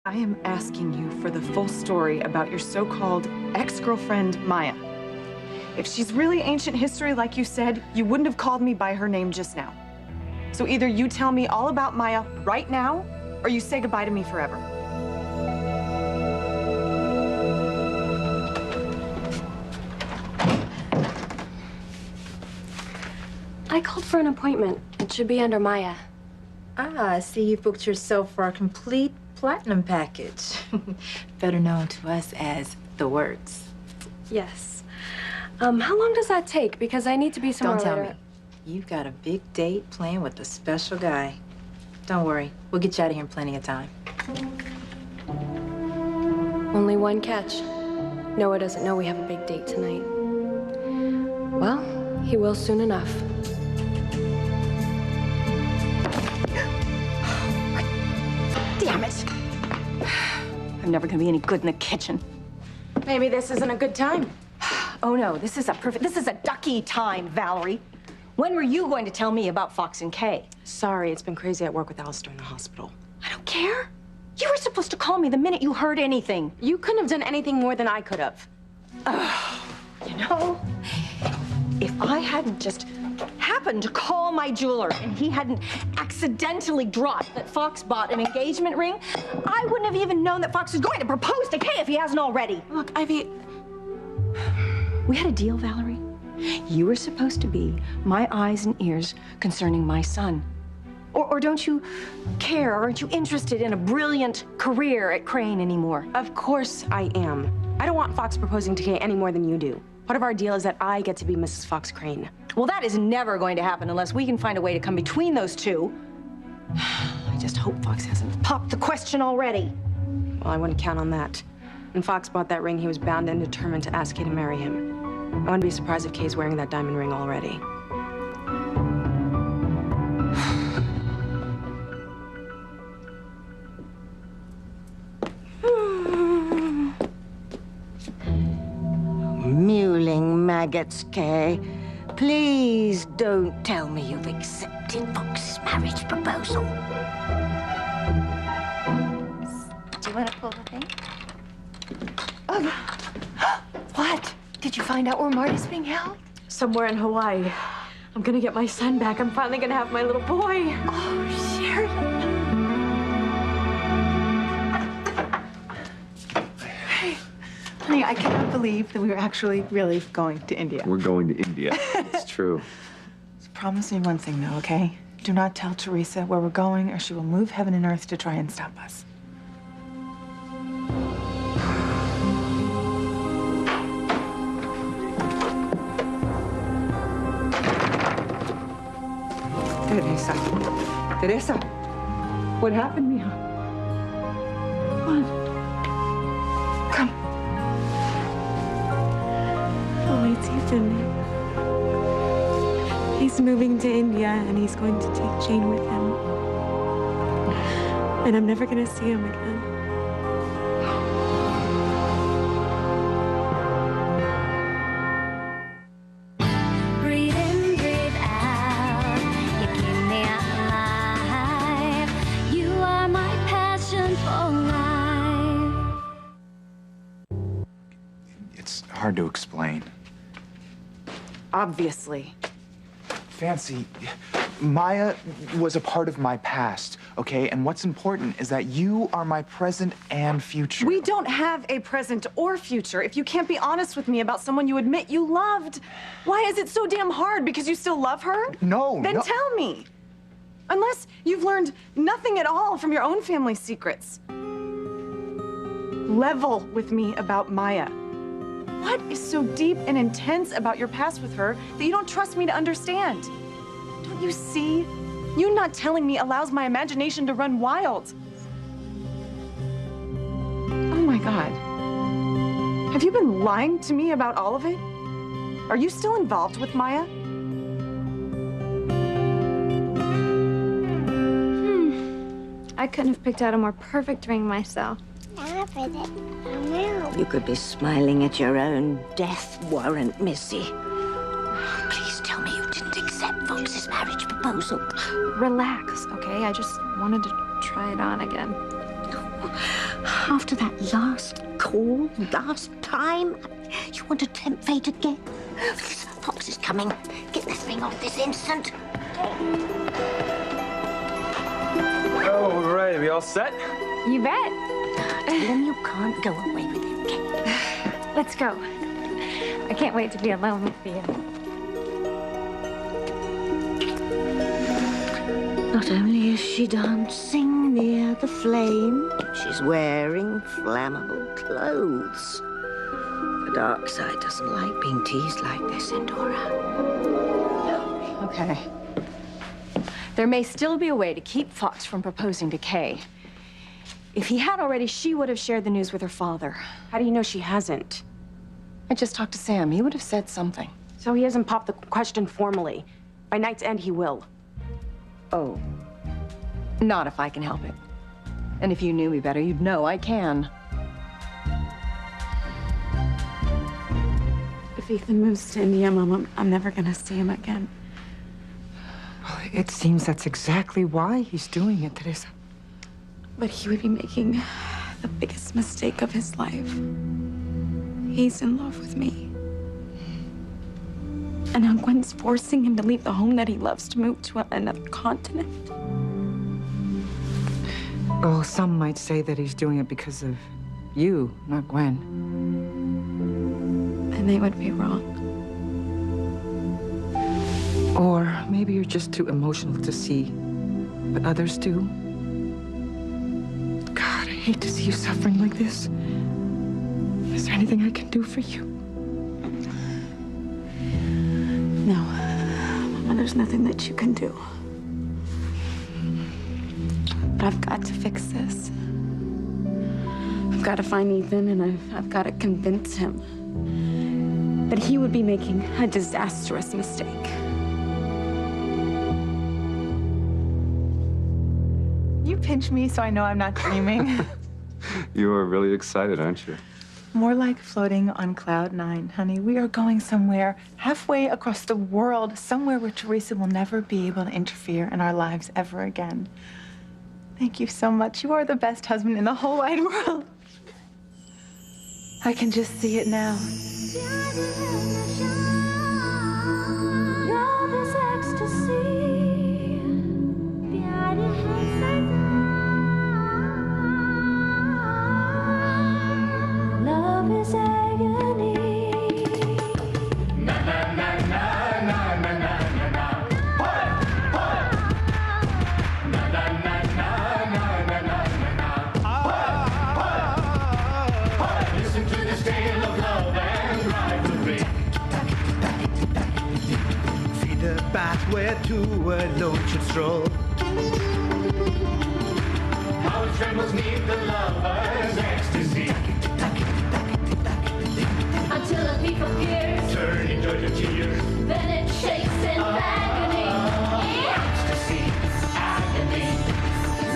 I am asking you for the full story about your so-called ex-girlfriend, Maya. If she's really ancient history, like you said, you wouldn't have called me by her name just now. So either you tell me all about Maya right now, or you say goodbye to me forever. I called for an appointment. It should be under Maya. Ah, I see you booked yourself for a complete platinum package. Better known to us as the works. Yes. How long does that take? Because I need to be somewhere Don't tell later. me. You've got a big date planned with a special guy. Don't worry. We'll get you out of here in plenty of time. Only one catch. Noah doesn't know we have a big date tonight. Well, he will soon enough. Damn it! I'm never gonna be any good in the kitchen. Maybe this isn't a good time. Oh no, this is a ducky time, Valerie. When were you going to tell me about Fox and Kay? Sorry, it's been crazy at work with Alistair in the hospital. I don't care. You were supposed to call me the minute you heard anything. You couldn't have done anything more than I could have. You know, if I hadn't just happened to call my jeweler and he hadn't accidentally dropped that Fox bought an engagement ring, I wouldn't have even known that Fox was going to propose to Kay if he hasn't already. Look, Ivy... We had a deal, Valerie. You were supposed to be my eyes and ears concerning my son. Or don't you care? Aren't you interested in a brilliant career at Crane anymore? Of course I am. I don't want Fox proposing to Kay any more than you do. Part of our deal is that I get to be Mrs. Fox Crane. Well, that is never going to happen unless we can find a way to come between those two. I just hope Fox hasn't popped the question already. Well, I wouldn't count on that. When Fox bought that ring, he was bound and determined to ask Kay to marry him. I wouldn't be surprised if Kay's wearing that diamond ring already. Mewling maggots, Kay. Please don't tell me you've accepted Fox's marriage proposal. Do you want to pull the thing? What? Did you find out where Marty's being held? Somewhere in Hawaii. I'm gonna get my son back. I'm finally gonna have my little boy. Oh, Sheridan. Honey, I cannot believe that we were actually really going to India. We're going to India. It's true. Just promise me one thing, though, okay? Do not tell Teresa where we're going, or she will move heaven and earth to try and stop us. Teresa, what happened, mija? Come on. Come. Oh, it's Ethan. He's moving to India, and he's going to take Jane with him. And I'm never going to see him again. Breathe in, breathe out. You keep me alive. You are my passion for life. It's hard to explain. Obviously. Fancy, Maya was a part of my past, okay? And what's important is that you are my present and future. We don't have a present or future if you can't be honest with me about someone you admit you loved. Why is it so damn hard? Because you still love her? No, Then no. tell me. Unless you've learned nothing at all from your own family secrets. Level with me about Maya. What is so deep and intense about your past with her that you don't trust me to understand? Don't you see? You not telling me allows my imagination to run wild. Oh my God. Have you been lying to me about all of it? Are you still involved with Maya? I couldn't have picked out a more perfect ring myself. You could be smiling at your own death warrant, Missy. Please tell me you didn't accept Fox's marriage proposal. Relax, okay? I just wanted to try it on again. After that last call, last time, you want to tempt fate again? Fox is coming. Get this thing off this instant. All right, we all set? You bet. Tell him you can't go away with him, Kate. Let's go. I can't wait to be alone with you. Not only is she dancing near the flame, she's wearing flammable clothes. The dark side doesn't like being teased like this, Endora. Okay. There may still be a way to keep Fox from proposing to Kay. If he had already, she would have shared the news with her father. How do you know she hasn't? I just talked to Sam. He would have said something. So he hasn't popped the question formally. By night's end, he will. Oh. Not if I can help it. And if you knew me better, you'd know I can. If Ethan moves to India, Mom, I'm never gonna see him again. Well, it seems that's exactly why he's doing it, Teresa. But he would be making the biggest mistake of his life. He's in love with me. And now Gwen's forcing him to leave the home that he loves to move to another continent. Well, some might say that he's doing it because of you, not Gwen. And they would be wrong. Or maybe you're just too emotional to see what others do. God, I hate to see you suffering like this. Is there anything I can do for you? No. Mama, there's nothing that you can do. But I've got to fix this. I've got to find Ethan, and I've got to convince him that he would be making a disastrous mistake. You pinch me so I know I'm not dreaming. You are really excited, aren't you? More like floating on cloud 9, honey. We are going somewhere halfway across the world, somewhere where Teresa will never be able to interfere in our lives ever again. Thank you so much. You are the best husband in the whole wide world. I can just see it now. Love is ecstasy. Love is agony. Na na na na na na na na. Hoy, hoy. Na na na na na na na na. Hoy, hoy. Listen to this tale of love and rivalry. See the path where two alone should stroll. How it trembles neath the lover's ecstasy. Until a thief appears, turning joy to tears. Then it shakes in agony. Ecstasy, agony,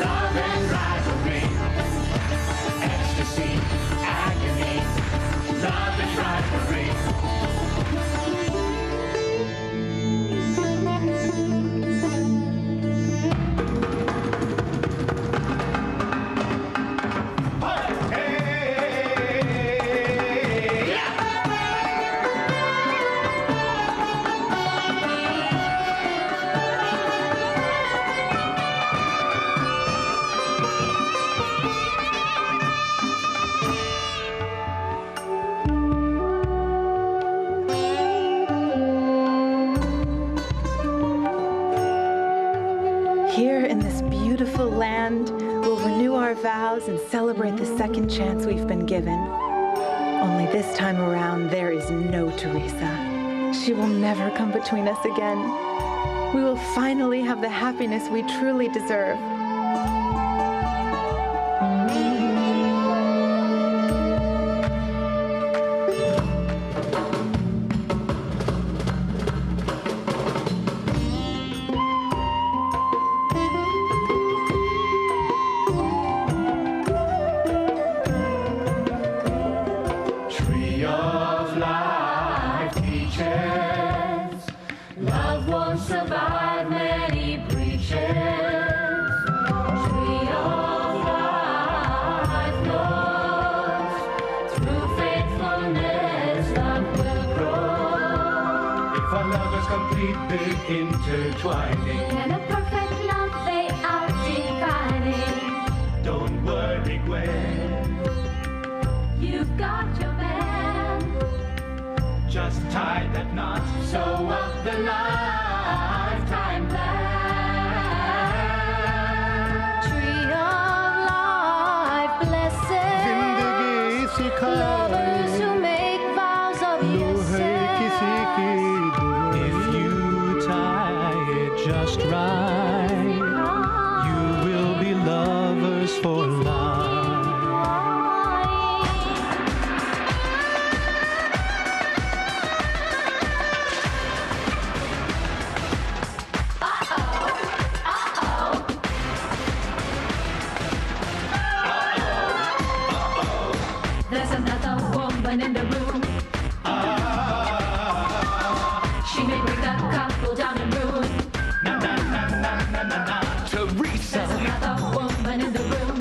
love and rivalry. Ecstasy, agony, love and rivalry. Here in this beautiful land, we'll renew our vows and celebrate the second chance we've been given. Only this time around, there is no Teresa. She will never come between us again. We will finally have the happiness we truly deserve. Tree of life teaches love won't survive many breaches. sweet big intertwining. And a perfect love they are defining. Don't worry, Gwen. You've got your man. Just tie that knot. Sew up the lifetime plan. Tree of life, blessed. Lovers who make vows of If you tie it just right, you will be lovers for life. There's another woman in the room. She may bring the couple down in ruin. Teresa, There's another woman in the room.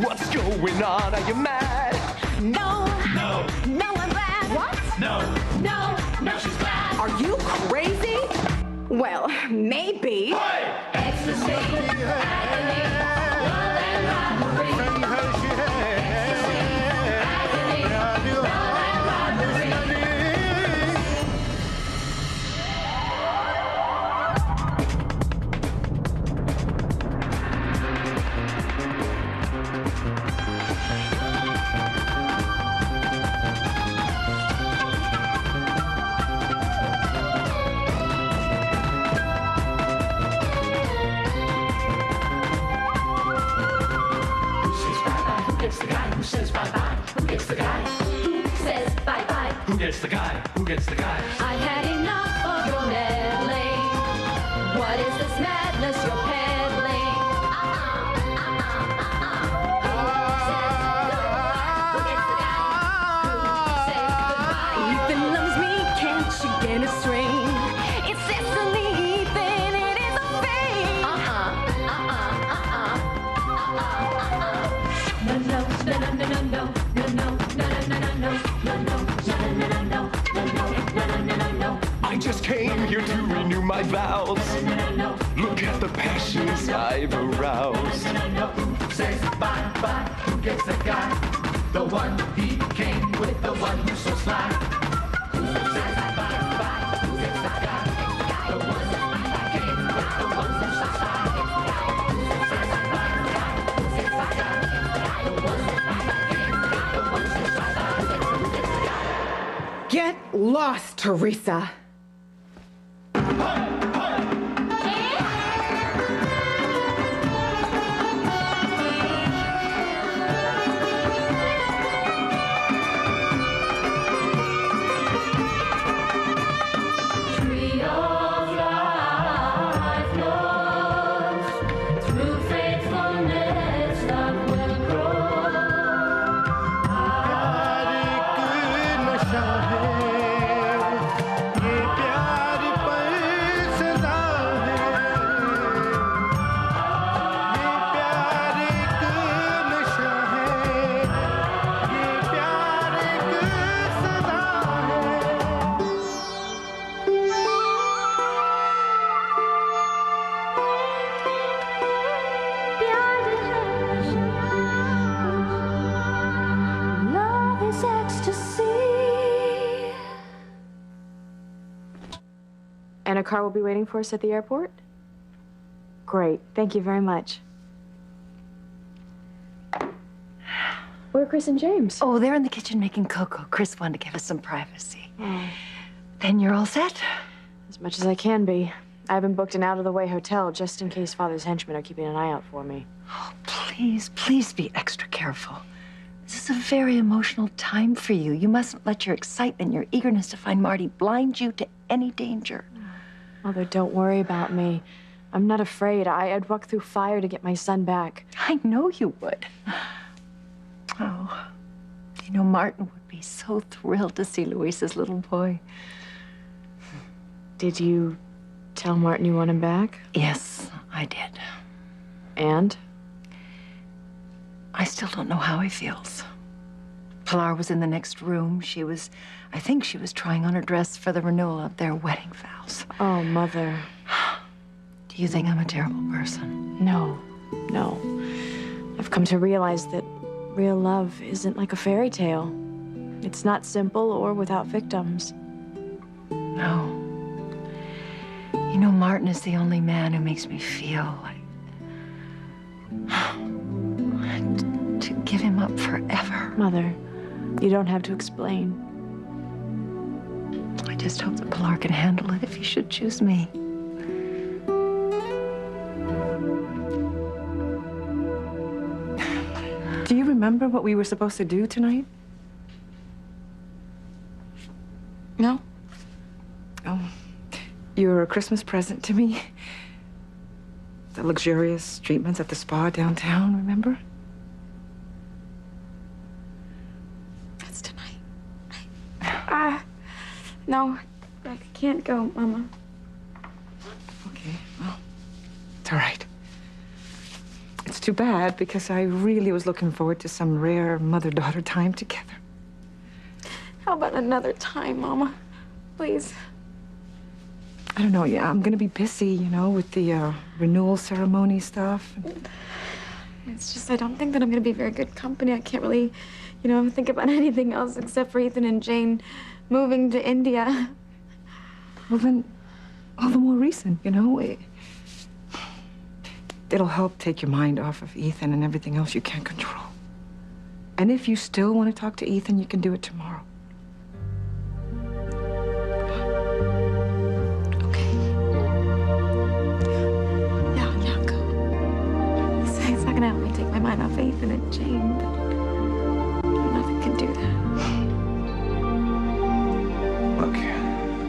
what's going on? Are you mad? No, No, no, I'm glad. What? no, No, now she's glad. are you crazy? Well, maybe. Ecstasy, agony, love and rivalry. Ecstasy, agony, love and rivalry. Who gets the guy who says bye-bye? Who gets the guy? Who says bye-bye? Who gets the guy? Who gets the guy? I've had enough of your meddling. What is this madness you're peddling? Who gets the guy? Who says goodbye? Ethan loves me, can't you get a string? It's Cecily, Ethan, it is a fate. No, no, no, no, no, no, no, no, no, no, no, no, no, I just came here to renew my vows. Look at the passions I've aroused. Who says bye-bye? Who gets the guy? The one he came with, the one who's so sly. Who says bye-bye? Who gets the guy? The one he came with, the one who's so sly. Who says bye-bye? Who gets the guy? The one he came with, the one who's so sly. Who gets the guy? Get lost, Teresa. Tree of life knows through faithfulness love will grow. Love is ecstasy. And a car will be waiting for us at the airport? Great. Thank you very much. Where are Chris and James? Oh, they're in the kitchen making cocoa. Chris wanted to give us some privacy. Then you're all set? As much as I can be. I haven't booked an out-of-the-way hotel just in case Father's henchmen are keeping an eye out for me. Oh, please, please be extra careful. This is a very emotional time for you. You mustn't let your excitement, your eagerness to find Marty blind you to any danger. Mother, don't worry about me. I'm not afraid. I'd walk through fire to get my son back. I know you would. Oh, you know, Martin would be so thrilled to see Luisa's little boy. Did you tell Martin you want him back? Yes, I did. And? I still don't know how he feels. Pilar was in the next room. I think she was trying on her dress for the renewal of their wedding vows. Oh, Mother. Do you think I'm a terrible person? No, no. I've come to realize that real love isn't like a fairy tale. It's not simple or without victims. No. You know, Martin is the only man who makes me feel like to give him up forever. Mother, you don't have to explain. I just hope that Pilar can handle it if he should choose me. Do you remember what we were supposed to do tonight? No. Oh, your Christmas present to me. The luxurious treatments at the spa downtown, remember? That's tonight. No, I can't go, Mama. Okay, well, it's all right. It's too bad because I really was looking forward to some rare mother-daughter time together. How about another time, Mama? Please. I don't know, yeah, I'm gonna be busy, you know, with the renewal ceremony stuff. It's just I don't think that I'm gonna be very good company. I can't really, think about anything else except for Ethan and Jane moving to India. Well, then, all the more reason, you know? It'll help take your mind off of Ethan and everything else you can't control. And if you still want to talk to Ethan, you can do it tomorrow. Yeah, go. It's not gonna help me take my mind off Ethan and Jane, but nothing can do that. Look,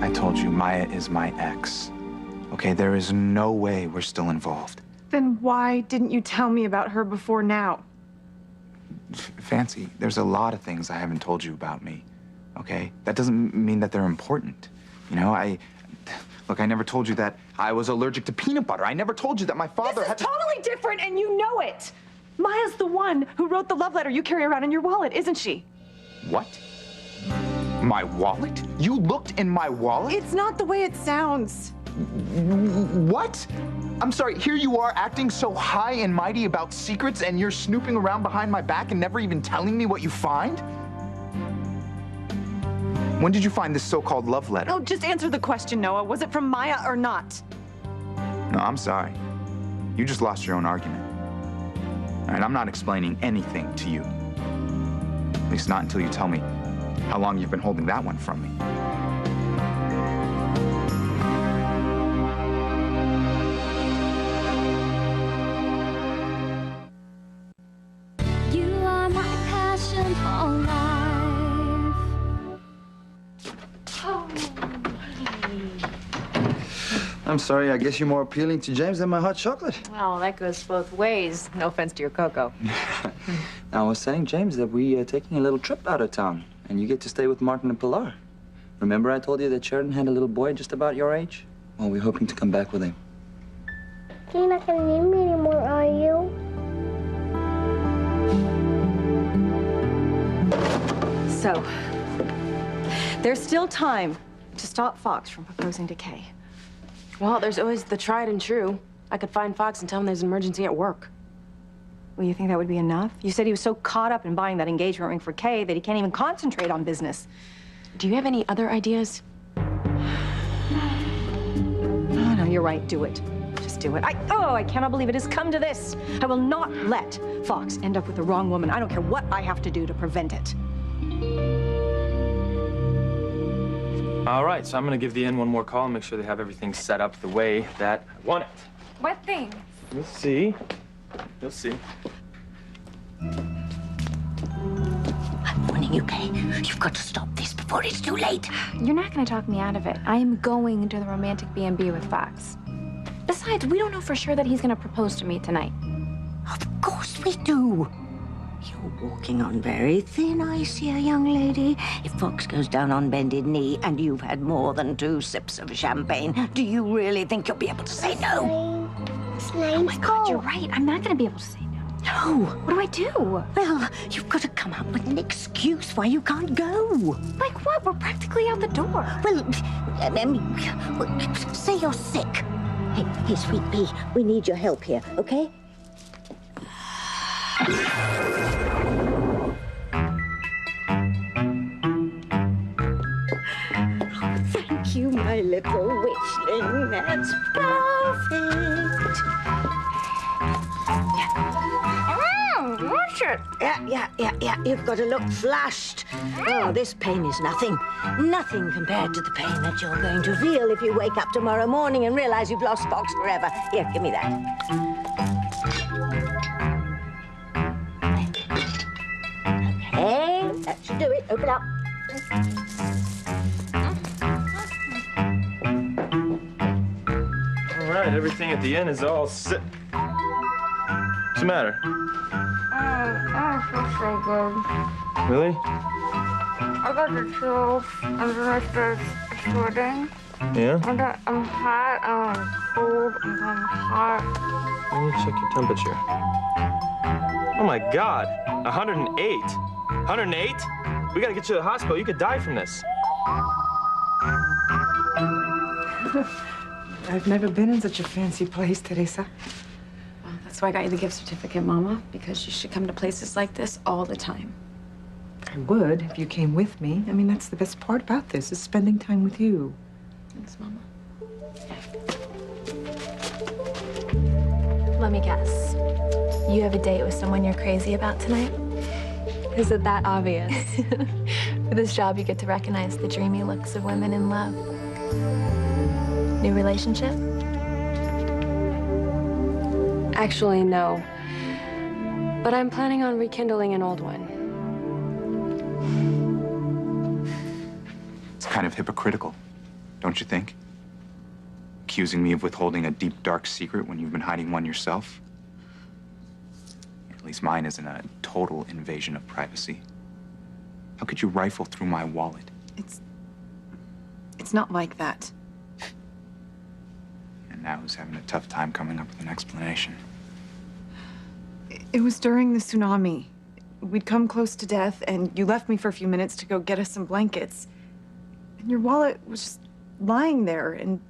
I told you, Maya is my ex. Okay, there is no way we're still involved. Then why didn't you tell me about her before now? Fancy, there's a lot of things I haven't told you about me, okay? That doesn't mean that they're important. You know, Look, I never told you that I was allergic to peanut butter. I never told you that my father This is totally different, and you know it. Maya's the one who wrote the love letter you carry around in your wallet, isn't she? What? My wallet? You looked in my wallet? It's not the way it sounds. What? I'm sorry, here you are acting so high and mighty about secrets and you're snooping around behind my back and never even telling me what you find? When did you find this so-called love letter? Oh, just answer the question, Noah. Was it from Maya or not? No, I'm sorry. You just lost your own argument. All right, I'm not explaining anything to you. At least not until you tell me how long you've been holding that one from me. You are my passion for life. Oh, I'm sorry, I guess you're more appealing to James than my hot chocolate. Well, that goes both ways. No offense to your cocoa. I was saying, James, that we are taking a little trip out of town, and you get to stay with Martin and Pilar. Remember I told you that Sheridan had a little boy just about your age? Well, we're hoping to come back with him. You're not gonna need me anymore, are you? So, there's still time to stop Fox from proposing to Kay. Well, there's always the tried and true. I could find Fox and tell him there's an emergency at work. Well, you think that would be enough? You said he was so caught up in buying that engagement ring for Kay that he can't even concentrate on business. Do you have any other ideas? Oh, no, you're right. Do it. Just do it. I cannot believe it has come to this. I will not let Fox end up with the wrong woman. I don't care what I have to do to prevent it. All right, so I'm gonna give the inn one more call and make sure they have everything set up the way that I want it. what thing? You'll see. You'll see. I'm warning you, Kay. You've got to stop this before it's too late. You're not going to talk me out of it. I am going to the romantic B&B with Fox. Besides, we don't know for sure that he's going to propose to me tonight. Of course we do. You're walking on very thin ice here, young lady. If Fox goes down on bended knee and you've had more than 2 sips of champagne, do you really think you'll be able to say no? Oh my God, you're right. I'm not going to be able to say no. No. What do I do? Well, you've got to come up with an excuse why you can't go. Like what? We're practically out the door. Well, say you're sick. Hey, sweet pea, we need your help here, okay? Thank you, my little witchling. That's perfect. Watch it. Yeah. You've got to look flushed. Oh, this pain is nothing. Nothing compared to the pain that you're going to feel if you wake up tomorrow morning and realize you've lost Fox forever. Here, give me that. Okay, that should do it. Open up. All right, everything at the end is all set. What's the matter? I don't feel so good. Really? I got the chills, and then I started sweating. Yeah? And then I'm hot, and I'm cold, and I'm hot. Let me check your temperature. Oh my God, 108. 108? We gotta get you to the hospital. You could die from this. I've never been in such a fancy place, Teresa. Well, that's why I got you the gift certificate, Mama, because you should come to places like this all the time. I would if you came with me. I mean, that's the best part about this, is spending time with you. Thanks, Mama. Let me guess. You have a date with someone you're crazy about tonight? Is it that obvious? For this job, you get to recognize the dreamy looks of women in love. New relationship? Actually, no. But I'm planning on rekindling an old one. It's kind of hypocritical, don't you think? Accusing me of withholding a deep, dark secret when you've been hiding one yourself? At least mine isn't a total invasion of privacy. How could you rifle through my wallet? It's not like that. And now who's having a tough time coming up with an explanation? It was during the tsunami. We'd come close to death, and you left me for a few minutes to go get us some blankets. And your wallet was just lying there, and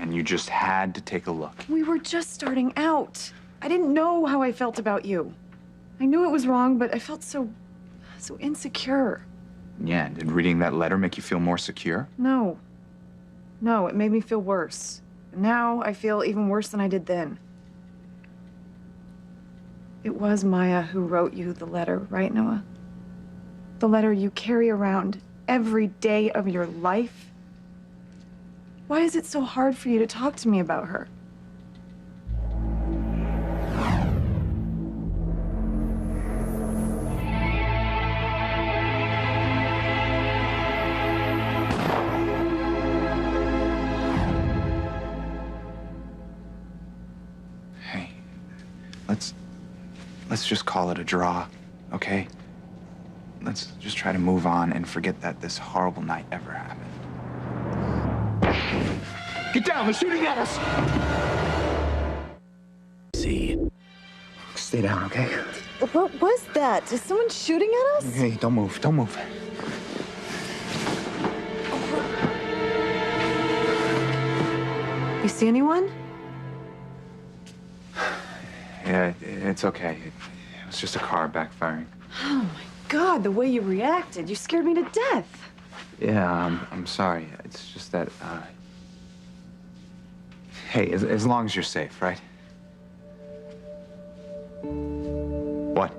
you just had to take a look. we were just starting out. I didn't know how I felt about you. I knew it was wrong, but I felt so insecure. Yeah, did reading that letter make you feel more secure? No, it made me feel worse. Now I feel even worse than I did then. It was Maya who wrote you the letter, right, Noah? The letter you carry around every day of your life? Why is it so hard for you to talk to me about her? Hey, let's just call it a draw, okay? Let's just try to move on and forget that this horrible night ever happened. Get down, they're shooting at us! See. Stay down, okay? What was that? Is someone shooting at us? Hey, don't move, don't move. You see anyone? Yeah, it's okay. It was just a car backfiring. Oh my God, the way you reacted. You scared me to death. Yeah, I'm sorry. It's just that, Hey, as long as you're safe, right? What?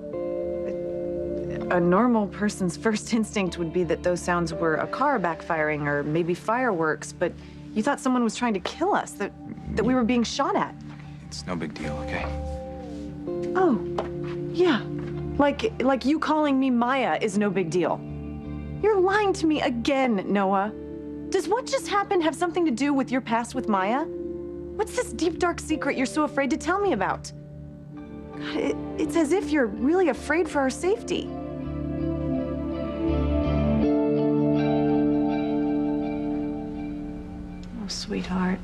A normal person's first instinct would be that those sounds were a car backfiring or maybe fireworks, but you thought someone was trying to kill us, that we were being shot at. It's no big deal, okay? Oh, yeah. Like you calling me Maya is no big deal. You're lying to me again, Noah. Does what just happened have something to do with your past with Maya? What's this deep, dark secret you're so afraid to tell me about? God, it's as if you're really afraid for our safety. Oh, sweetheart.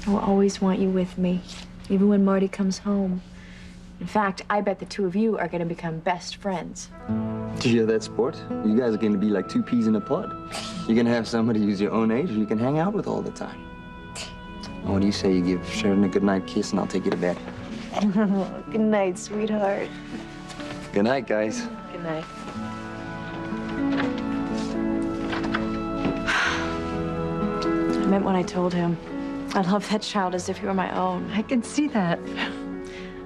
I will always want you with me, even when Marty comes home. In fact, I bet the two of you are going to become best friends. Did you hear that, sport? You guys are going to be like two peas in a pod. You're going to have somebody who's your own age who you can hang out with all the time. What do you say you give Sheridan a goodnight kiss and I'll take you to bed? Good night, sweetheart. Good night, guys. Good night. I meant when I told him. I love that child as if he were my own. I can see that.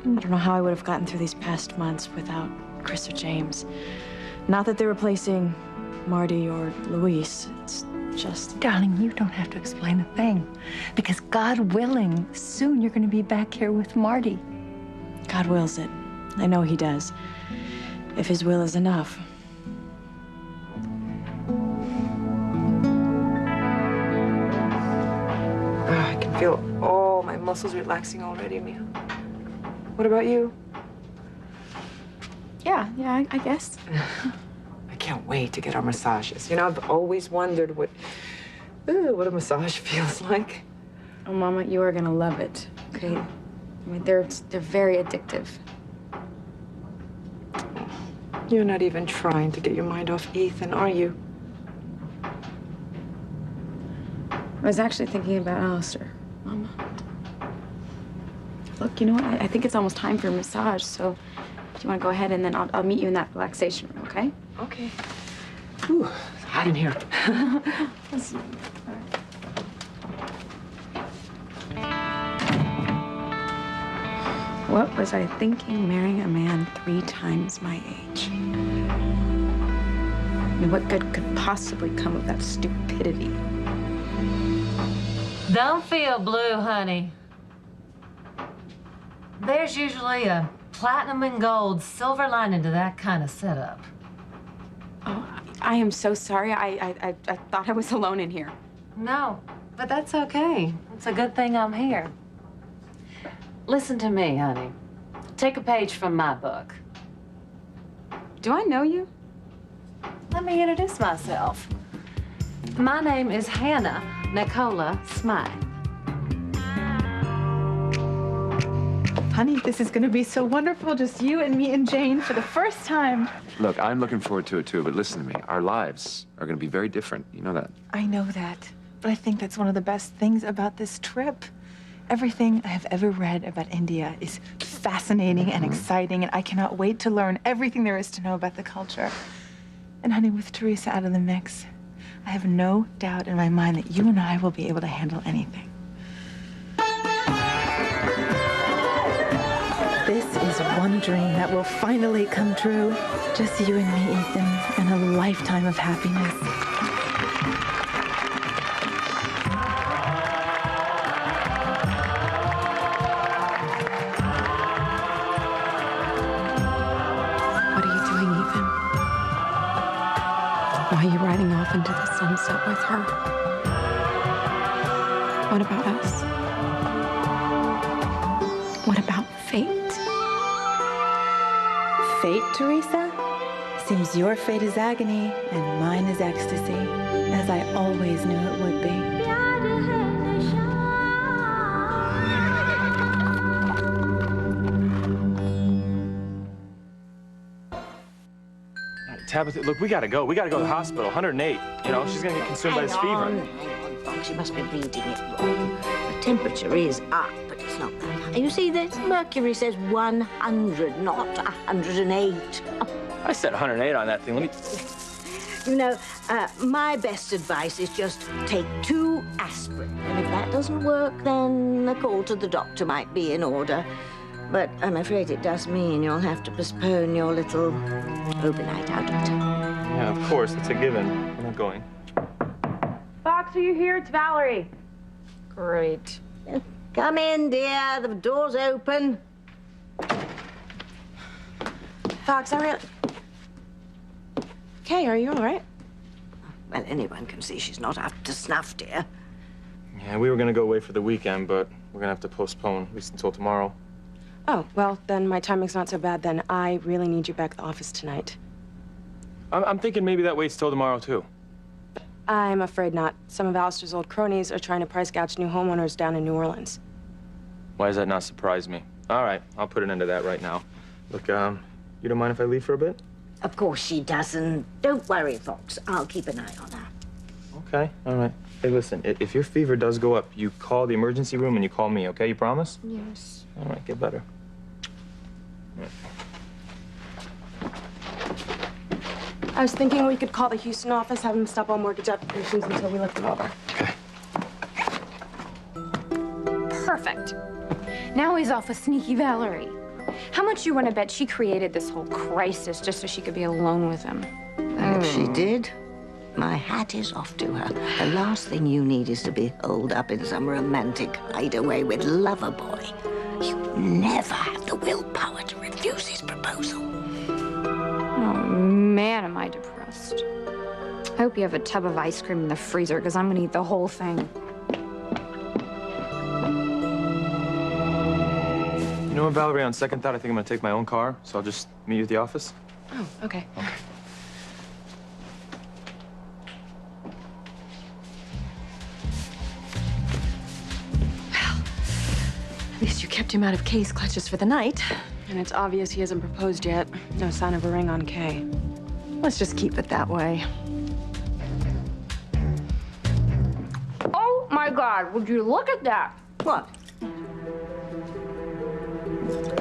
I don't know how I would have gotten through these past months without Chris or James. Not that they're replacing Marty or Luis. It's just... Darling, you don't have to explain a thing. Because God willing, soon you're going to be back here with Marty. God wills it. I know he does. If his will is enough. I can feel all my muscles relaxing already, Mia. What about you? Yeah, I guess. I can't wait to get our massages. You know, I've always wondered what a massage feels like. Oh, Mama, you are gonna love it. Okay, I mean, they're very addictive. You're not even trying to get your mind off Ethan, are you? I was actually thinking about Alistair, Mama. Look, you know what? I think it's almost time for a massage, so do you want to go ahead and then I'll meet you in that relaxation room, okay? Okay. Ooh, it's hot in here. What was I thinking, marrying a man 3 times my age? I mean, what good could possibly come of that stupidity? Don't feel blue, honey. There's usually a platinum and gold silver lining to that kind of setup. Oh, I am so sorry. I thought I was alone in here. No, but that's okay. It's a good thing I'm here. Listen to me, honey. Take a page from my book. Do I know you? Let me introduce myself. My name is Hannah Nicola Smythe. Honey, this is going to be so wonderful. Just you and me and Jane for the first time. Look, I'm looking forward to it too, but listen to me. Our lives are going to be very different. You know that. I know that, but I think that's one of the best things about this trip. Everything I have ever read about India is fascinating and exciting, and I cannot wait to learn everything there is to know about the culture. And honey, with Teresa out of the mix, I have no doubt in my mind that you and I will be able to handle anything. This is one dream that will finally come true. Just you and me, Ethan, and a lifetime of happiness. What are you doing, Ethan? Why are you riding off into the sunset with her? What about us? What about fate? Fate, Teresa? Seems your fate is agony and mine is ecstasy, as I always knew it would be. Tabitha, look, we gotta go. We gotta go to the hospital. 108. You know, she's gonna get consumed by this fever. Hang on, Fox. You must be reading it wrong. The temperature is up, but it's not that high. You see, the mercury says 100, not 108. I said 108 on that thing. Let me... You know, my best advice is just take 2 aspirin. And if that doesn't work, then a call to the doctor might be in order. But I'm afraid it does mean you'll have to postpone your little overnight out of town. Yeah, of course. It's a given. I'm not going. Fox, are you here? It's Valerie. Great. Come in, dear. The door's open. Fox, I really... Kay, are you all right? Well, anyone can see she's not up to snuff, dear. Yeah, we were gonna go away for the weekend, but we're gonna have to postpone, at least until tomorrow. Oh, well, then my timing's not so bad then. I really need you back at the office tonight. I'm thinking maybe that waits till tomorrow, too. I'm afraid not. Some of Alistair's old cronies are trying to price gouge new homeowners down in New Orleans. Why does that not surprise me? All right, I'll put an end to that right now. Look, you don't mind if I leave for a bit? Of course she doesn't. Don't worry, Fox. I'll keep an eye on her. Okay, all right. Hey, listen, if your fever does go up, you call the emergency room and you call me, okay? You promise? Yes. All right, get better. All right. I was thinking we could call the Houston office, have them stop all mortgage applications until we look them over. Perfect. Now he's off with Sneaky Valerie. How much you want to bet she created this whole crisis just so she could be alone with him? And if she did, my hat is off to her. The last thing you need is to be holed up in some romantic hideaway with Loverboy. You never have the willpower to refuse his proposal. Oh, man, am I depressed. I hope you have a tub of ice cream in the freezer, because I'm going to eat the whole thing. You know what, Valerie, on second thought, I think I'm gonna take my own car, so I'll just meet you at the office. Oh, okay. At least you kept him out of Kay's clutches for the night. And it's obvious he hasn't proposed yet. No sign of a ring on Kay. Let's just keep it that way. Oh, my God, would you look at that? What?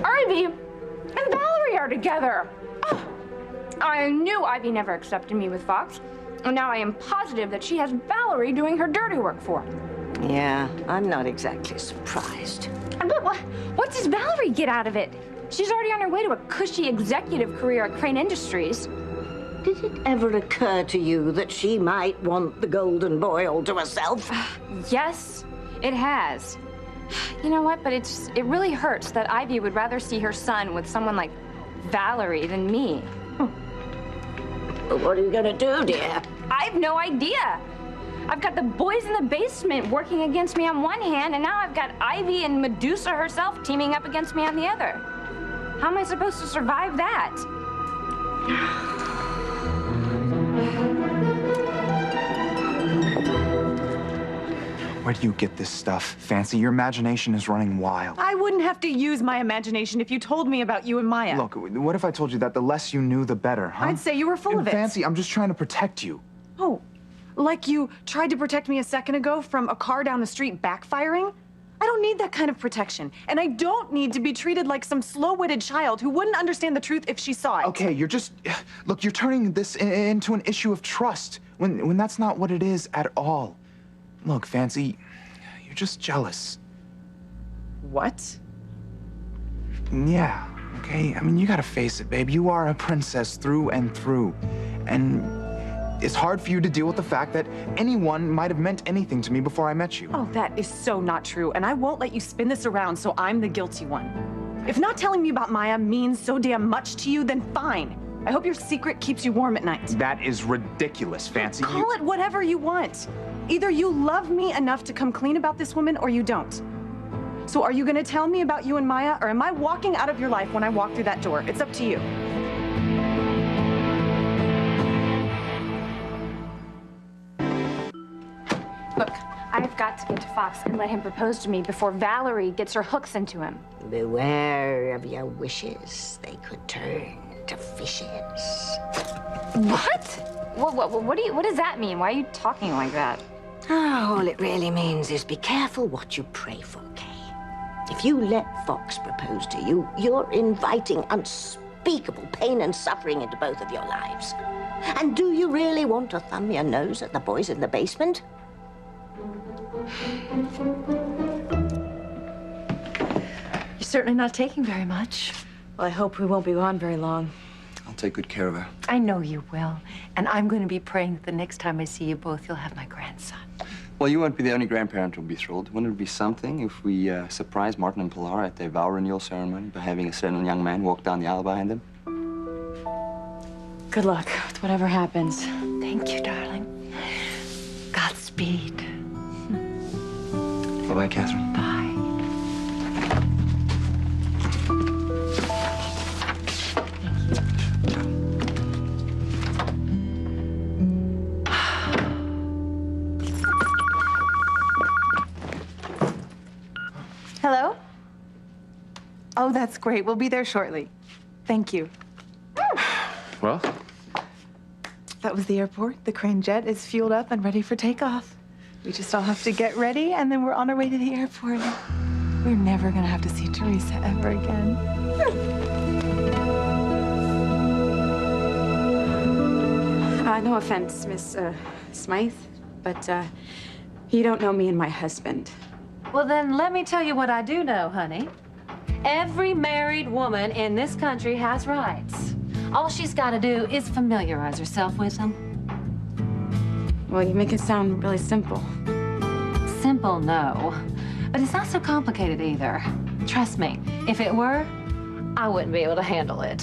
Ivy and Valerie are together. Oh, I knew Ivy never accepted me with Fox. And now I am positive that she has Valerie doing her dirty work for her. Yeah, I'm not exactly surprised. But what does Valerie get out of it? She's already on her way to a cushy executive career at Crane Industries. Did it ever occur to you that she might want the golden boy all to herself? Yes, it has. You know what? But it really hurts that Ivy would rather see her son with someone like Valerie than me. But what are you gonna do, dear? I have no idea. I've got the boys in the basement working against me on one hand, and now I've got Ivy and Medusa herself teaming up against me on the other. How am I supposed to survive that? Where do you get this stuff, Fancy? Your imagination is running wild. I wouldn't have to use my imagination if you told me about you and Maya. Look, what if I told you that the less you knew, the better, huh? I'd say you were full of it. Fancy, I'm just trying to protect you. Oh, like you tried to protect me a second ago from a car down the street backfiring? I don't need that kind of protection. And I don't need to be treated like some slow-witted child who wouldn't understand the truth if she saw it. Okay, you're just... Look, you're turning this into an issue of trust when that's not what it is at all. Look, Fancy, you're just jealous. What? Yeah, okay? I mean, you gotta face it, babe. You are a princess through and through. And it's hard for you to deal with the fact that anyone might have meant anything to me before I met you. Oh, that is so not true, and I won't let you spin this around so I'm the guilty one. If not telling me about Maya means so damn much to you, then fine. I hope your secret keeps you warm at night. That is ridiculous, Fancy. Call it whatever you want. Either you love me enough to come clean about this woman or you don't. So are you gonna tell me about you and Maya, or am I walking out of your life when I walk through that door? It's up to you. Look, I've got to get to Fox and let him propose to me before Valerie gets her hooks into him. Beware of your wishes. They could turn to fishes. What? What does that mean? Why are you talking like that? Oh, all it really means is be careful what you pray for, Kay. If you let Fox propose to you, you're inviting unspeakable pain and suffering into both of your lives. And do you really want to thumb your nose at the boys in the basement? You're certainly not taking very much. Well, I hope we won't be gone very long. I'll take good care of her. I know you will. And I'm going to be praying that the next time I see you both, you'll have my grandson. Well, you won't be the only grandparent who'll be thrilled. Wouldn't it be something if we surprised Martin and Pilar at their vow renewal ceremony by having a certain young man walk down the aisle behind them? Good luck with whatever happens. Thank you, darling. Godspeed. Bye-bye, Catherine. Bye. Hello? Oh, that's great. We'll be there shortly. Thank you. Well, That was the airport. The Crane jet is fueled up and ready for takeoff. We just all have to get ready, and then we're on our way to the airport. We're never gonna have to see Teresa ever again. No offense, Miss Smythe, but you don't know me and my husband. Well, then let me tell you what I do know, honey. Every married woman in this country has rights. All she's got to do is familiarize herself with them. Well, you make it sound really simple. Simple, no. But it's not so complicated either. Trust me, if it were, I wouldn't be able to handle it.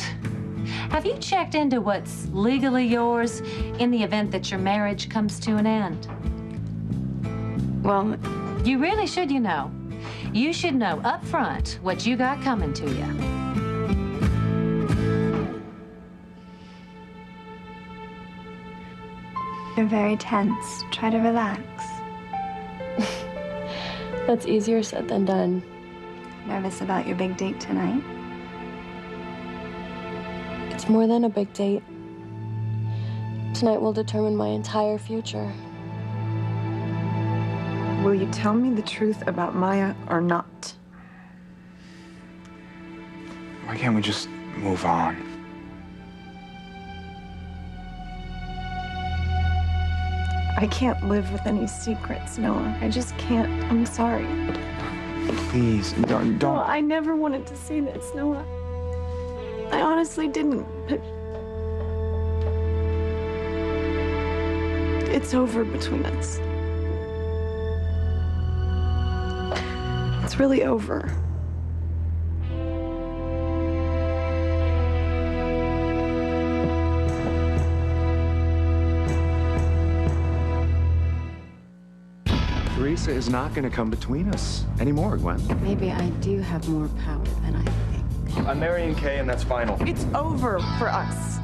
Have you checked into what's legally yours in the event that your marriage comes to an end? Well, you really should, you know. You should know up front what you got coming to you. You're very tense. Try to relax. That's easier said than done. Nervous about your big date tonight? It's more than a big date. Tonight will determine my entire future. Will you tell me the truth about Maya or not? Why can't we just move on? I can't live with any secrets, Noah. I just can't. I'm sorry. Please, don't. No, I never wanted to say this, Noah. I honestly didn't, but it's over between us. It's really over. Teresa is not going to come between us anymore, Gwen. Maybe I do have more power than I think. I'm marrying Kay, and that's final. It's over for us.